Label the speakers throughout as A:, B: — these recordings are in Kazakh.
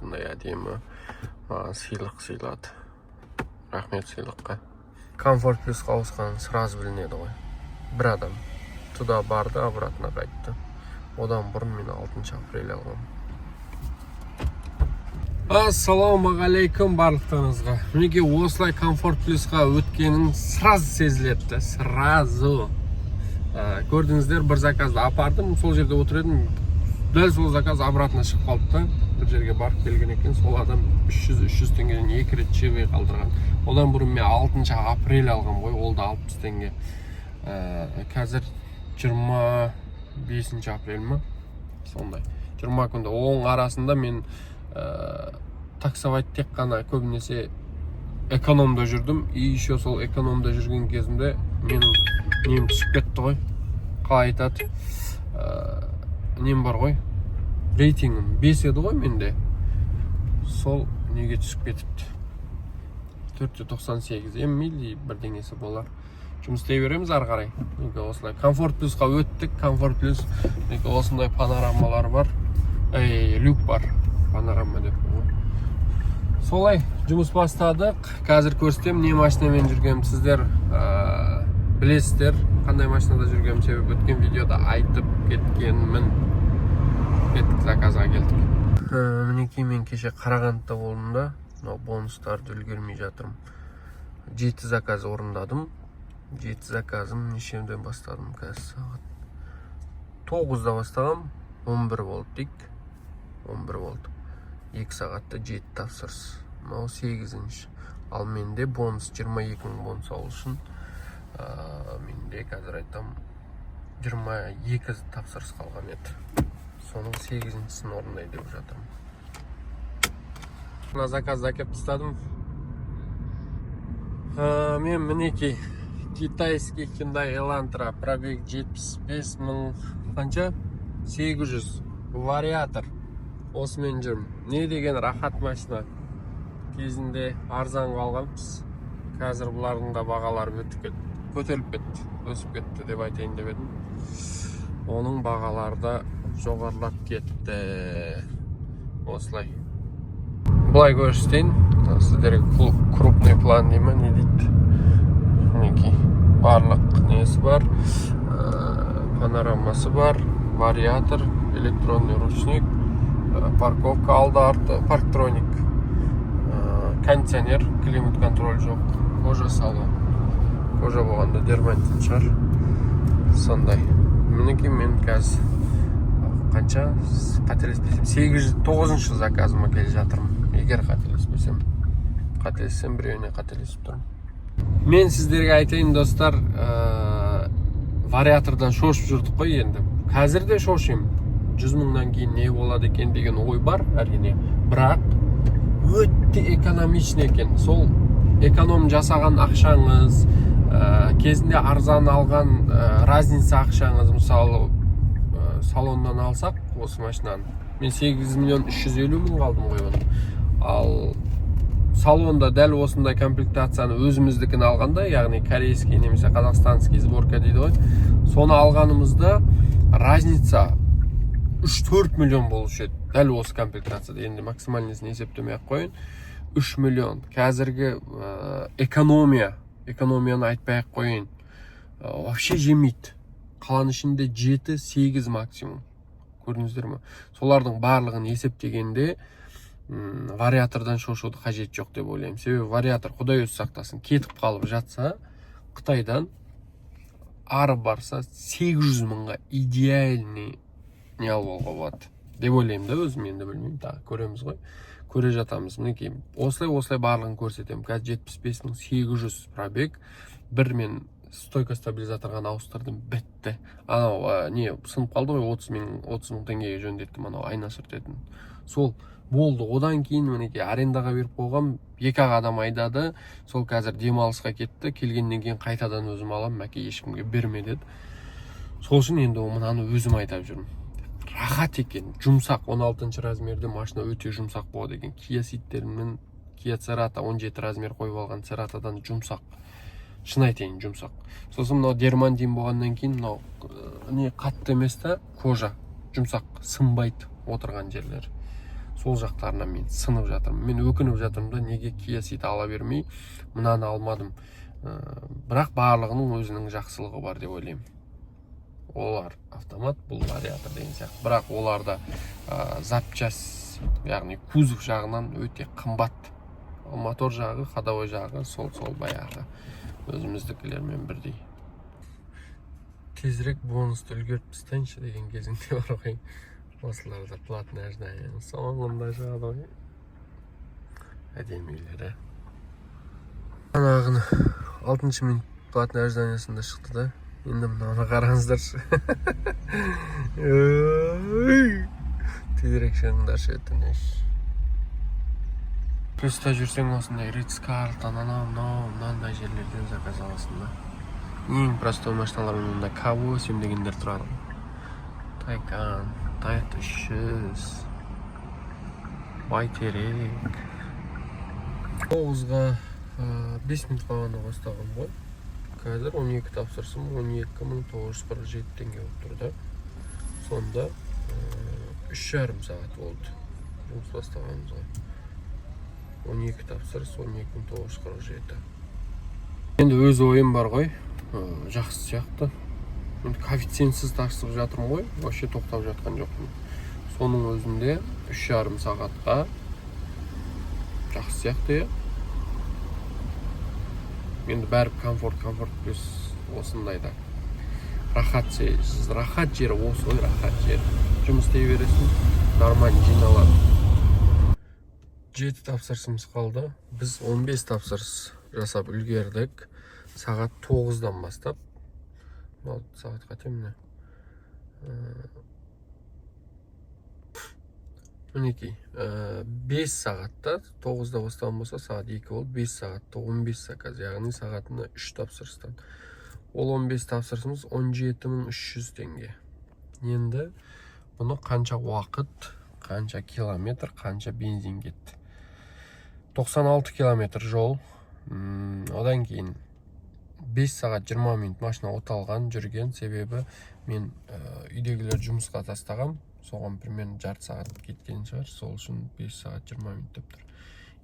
A: осындай әдемі сыйлық сыйлады. Рахмет сыйлыққа. Комфорт плюсқа ауысқанын сразу білінеді ғой. Бір адам туда барды, обратно қайтты. Одан бұрын мен 6 апрель алғам. Ассалаумағалейкум барлықтарыңызға. Мінеке осылай комфорт плюсқа өткенін сразу сезілетті. Сразу. Көрдіңіздер, бір заказды апардым, сол жерде отыр едім. Дәл сол заказ обратно шығып қалды. Бір жерге барып келген екен, сол адам 300 теңгеден 2 рет чебей қалдырған. Одан бұрын мен 6 апрель алғам ғой, ол да 60 теңге. Қазір 25 апрель ма? Сондай. 20 күнде. Оң арасында мен таксовать тек қана көбінесе экономда жүрдім. И еще сол экономда жүрген кезімде менің нем түсіп кетті ғой. Қалай айтады? Нем бар ғой? Рейтингім 5 еді ғой менде. Сол неге түсіп кетіпті? 498 милли бірдеңесі болар. Жұмыс істей береміз ары қарай. Осылай комфорт плюсқа өттік. Комфорт плюс осындай панорамалар бар. Люк бар. Панорама деп ғой. Солай жұмыс бастадық. Қазір көрсетем не машинамен жүргенім. Сіздер білесіздер қандай машинада жүргенім, себебі өткен видеода айтып кеткенмін. Кеттік, заказға келдік. Мінекей мен кеше Қарағандыда болдым да, бонустарды үлгермей жатырмын. 7 заказ орындадым. 7 заказым нешемден бастадым қазір сағат 9-да бастағам, 11 болды дейік. 11 болды. 2 сағатта 7 тапсырыс. Мынау 8-ші. Ал менде бонус 22 000 бонус алу үшін менде қазір айтам 22 тапсырыс қалған еді. Соның 8-шісін орындай деп жатырмын. Мына заказды әкеп тастадым. Мен мінекей китайский Hyundai Elantra, пробег 75 000 қанша? 800 вариатор. Осымен жүрмін. Не деген рахат машина. Кезінде арзанға алғанбыз. Қазір бұлардың да бағалары көтеріліп кетті, өсіп кетті деп айтайын деп едім. Оның бағалары да жоғарылап кетті. Осылай. Бұлай көрсетейін. Сіздерге крупный план деймін, не дейді. Мінекей барлық несі бар. Панорамасы бар. Вариатор, электронный ручник, парковка алды арты, парктроник, кондиционер, климат контроль жоқ, кожа салон. Кожа болғанда дермантин шығар. Сондай. Мінекей мен қазір қанша қателеспесем 809-ші заказыма келе жатырмын. Егер қателеспесем біреуіне қателесіп тұрмын. Мен сіздерге айтайын достар, вариатордан шошып жүрдік қой енді. Қазір де шошимын. 100 000-нан кейін не болады екен деген ой бар, әрине. Бірақ өте экономичный екен. Сол эконом жасаған ақшаңыз, кезінде арзан алған разница ақшаңыз, мысалы салоннан алсақ осы машинаны, мен 8 350 000 қалдым ғой оны. Ал салонда дәл осындай комплектацияны өзіміздікін алғанда, яғни корейский немесе қазақстанский сборка дейді ғой, соны алғанымызда разница 3-4 миллион болушы еді. Дәл осы комплектацияда. Енді максимальнысын есептемей ақ қойын. 3 миллион. Қазіргі экономияны айтпай ақ қойын. Вообще жемейді. Қалан ішінде 7-8 максимум. Көрдіңіздер ме? Солардың барлығын есептегенде вариатордан шошуды қажет жоқ деп ойлаймын. Себебі вариатор, Құдай өзі сақтасын, кетіп қалып жатса, Қытайдан ары барса 800 000-ға идеальный не алуға болады деп ойлаймын да, өзім енді білмеймін, тағы көреміз ғой. Көре жатамыз. Мінекей осылай барлығын көрсетемін. Қазір 75 800 пробег. Бір мен стойка стабилизаторған ауыстырдым, бітті. Анау не сынып қалды ғой, 30 000 теңгеге жөндеттім, анау айна сүртетін. Сол болды. Одан кейін мінекей арендаға беріп қойғам, 2 адам айдады. Сол қазір демалысқа кетті. Келгеннен кейін қайтадан өзім алам, мәке ешкімге берме деді. Сол үшін енді мынаны өзім айтап жүрмін. Рахат екен, жұмсақ. 16 размерде машина өте жұмсақ болады екен. Kia Ceed-терімнің Kia Cerata 17 размер қойып алған Ceratадан жұмсақ. Шын айтайын, жұмсақ. Сосын мынау дермантин болғаннан кейін мынау не қатты емес та, кожа жұмсақ, сынбайды отырған жерлер. сол жақтарынан мен сынып жатырмын. Мен өкініп жатырмын да, неге Kia Ceed ала бермей мынаны алмадым. Бірақ барлығының өзінің жақсылығы бар деп ойлаймын. Олар автомат, бұл вариатор деген сияқты. Бірақ оларда запчасть, яғни кузов жағынан өте қымбат. Мотор жағы, ходовой жағы сол баяғы өзіміздікілермен бірдей. Тезірек бонусты үлгеріп тастайыншы деген кезіңде бар ғой. Осыларда платный ожидание. Соңында шығады ғой. Әдемилері. Анағыны 6-шы минут платный ожиданиясында шықты да. Енді мынаны қараңыздаршы. Тезірек шығыңдаршы өтініш. Плюста жүрсең осындай Ритц-Карлтон, мынандай жерлерден заказ аласың да. Ең простой машиналар онда K8 дегендер тұрады. Taycan, Toyota 300, Байтерек. 9-ға 5 минут қалғанда бастаған ғой. Қазір 12 тапсырсым 12.947 теңге болып тұрды. Сонда 3,5 сағат болды. Жұмыс бастағанымызға. 12 тапсырыс 12.947. Енді өз ойым бар ғой. Жақсы сияқты. Коэффициентсіз тапсырып жатырмын ғой. Вообще тоқтап жатқан жоқпын. Соның өзінде 3,5 сағатқа жақсы сияқты. Енді бәрі комфорт плюс осындайда. Рахат жері осы ғой, рахат жері. Жұмыс істей бересің, нормально жиналады. 7 тапсырысымыз қалды. Біз 15 тапсырыс жасап үлгердік. Сағат 9-дан бастап. Сағат қате міне. Мінекей, 5 сағатта 9-да бастаған болса, сағат 2 болды, 5 сағатта 15 заказ, яғни сағатына 3 тапсырыстан. Ол 15 тапсырысымыз 17.300 теңге. Енді бұны қанша уақыт, қанша километр, қанша бензин кетті. 96 километр жол. Одан кейін 5 сағат 20 минут машина оталған жүрген, себебі мен үйдегілер жұмысқа тастағам. Соған примерно жарты сағат кеткен шығар. Сол үшін 5 сағат 20 минут деп тұр.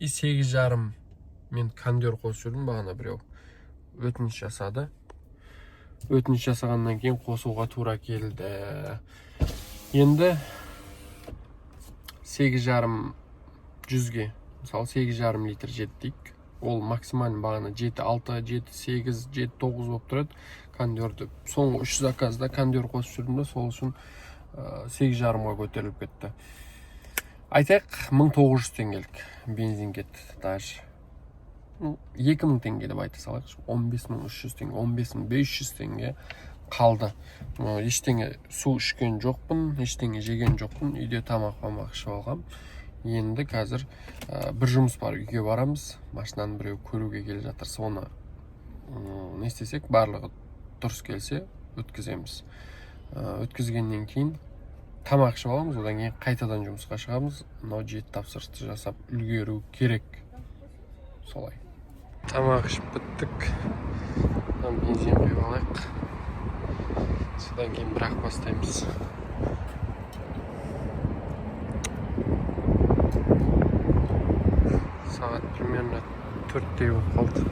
A: 8,5 мен кондер қосып жүрдім, бағана біреу өтініш жасады. Өтініш жасағаннан кейін қосуға тура келді. Енді 8,5 жүзге, мысалы 8,5 литр жеттік. Ол максимален бағана 7,6, 7,8, 7,9 болып тұрады. Кондерді соңғы 3 заказда кондер қосып жүрдім, сол үшін 8,5-ға көтеріліп кетті. Айтайық, 1900 теңгелік бензин кетті. Даже 2000 теңге деп айта салайық. 15.300 теңге, 15.500 теңге қалды. Ештеңе су ішкен жоқпын, ештеңе жеген жоқпын. Үйде тамақ ішіп алғам. Енді қазір бір жұмыс бар, үйге барамыз. Машинаны біреу көруге келе жатыр. Соны не істесек, барлығы дұрыс келсе өткіземіз. Өткізгеннен кейін тамақ ішіп аламыз, одан кейін қайтадан жұмысқа шығамыз. Мынау 7 тапсырысты жасап үлгеру керек. Солай. Тамақ ішіп біттік. Бензин құйып алайық. Содан кейін бірақ бастаймыз. Сағат примерно 4-те болып қалды.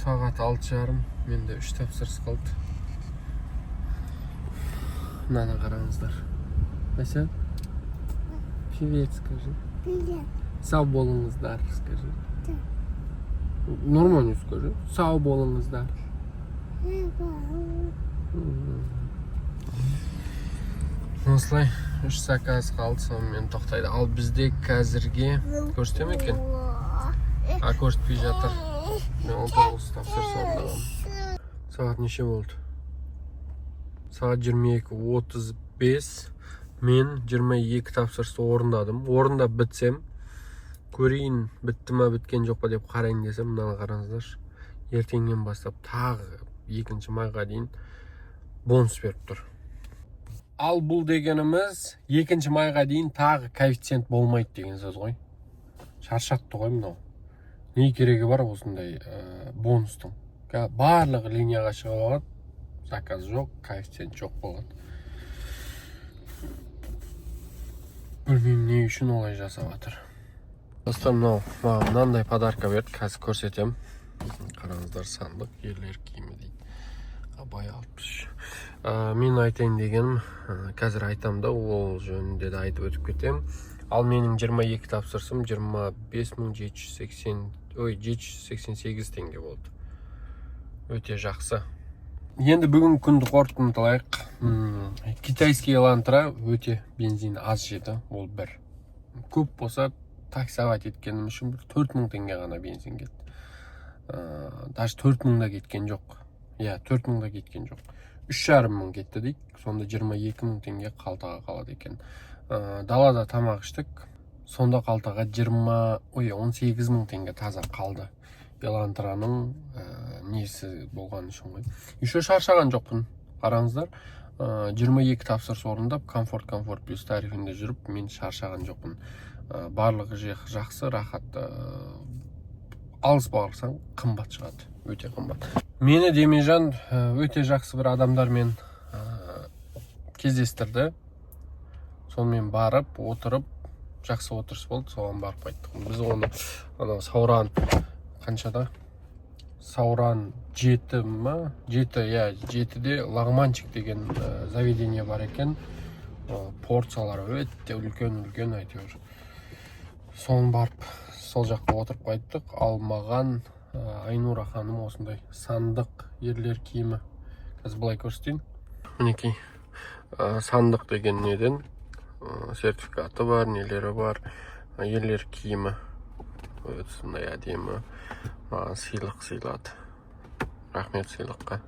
A: Сағат 6,5, менде 3 тапсырыс қалды. Мынаны қараңыздар. Ася? Привет, скажи.
B: Привет.
A: Сау болыңыздар, скажи. Нормально скажи. Сау болыңыздар. Осылай 3 заказ қалды, сонымен тоқтайды. Ал бізде қазірге көрсете ме екен? Көрсетпей жатыр. Мен 19 тапсырыс орындағам. Сағат неше болды? Сағат 22:35. Мен 22 тапсырысты орындадым. Орындап бітсем, көрейін бітті ма біткен жоқ па деп қарайын десем, мынаны қараңыздар. Ертеңнен бастап тағы 2 майға дейін бонус беріп тұр. Ал бұл дегеніміз 2 майға дейін тағы коэффициент болмайды деген сөз ғой. Шаршатты ғой мынау. Не керегі бар осындай бонустың? Барлығы линияға шығып алады, заказ жоқ, коэффициент жоқ болады. Білмеймін не үшін олай жасап жатыр. Достар, маған мынандай подарка берді, қазір көрсетем. Қараңыздар, сандық ерлер киімі дейді. Абай 60. Мен айтайын дегенім, қазір айтам да, ол жөнінде де айтып өтіп кетем. Ал менің 22 тапсырсым 25.788 теңге болды. Өте жақсы. Енді бүгін күнді қорытындылайық. Китайский Элантра өте бензин аз жеді, ол бір. Көп болса таксовать еткенім үшін 4000 теңге ғана бензин кетті. Даже 4000 да кеткен жоқ. 4000 да кеткен жоқ. 3500 кетті дейік. Сонда 22000 теңге қалтаға қалады екен. Далада тамақ іштік. Сонда қалтаға 18000 теңге таза қалды. Элантраның несі болған үшін ғой. Еще шаршаған жоқпын. Қараңыздар, 22 тапсырыс орындап, комфорт плюс тарифінде жүріп, мен шаршаған жоқпын. Барлығы жақсы, рахат. Алыс барсаң қымбат шығады, өте қымбат. Мені Демежан өте жақсы бір адамдармен кездестірді. Сонымен барып, отырып, жақсы отырыс болды, соған барып қайттық. Біз оны Сауран қаншада? Сауран 7 ма? 7-де Лагманчик деген заведение бар екен. Порциялары өте үлкен әйтеуір. Соны барып, сол жаққа отырып қайттық. Ал маған Айнура ханым осындай сандық ерлер киімі. Қазір былай көрсетейін. Мінекей, сандық деген неден сертификаты бар, нелері бар. Ерлер киімі. Сондай әдемі сыйлық сыйлады. Рахмет сыйлыққа.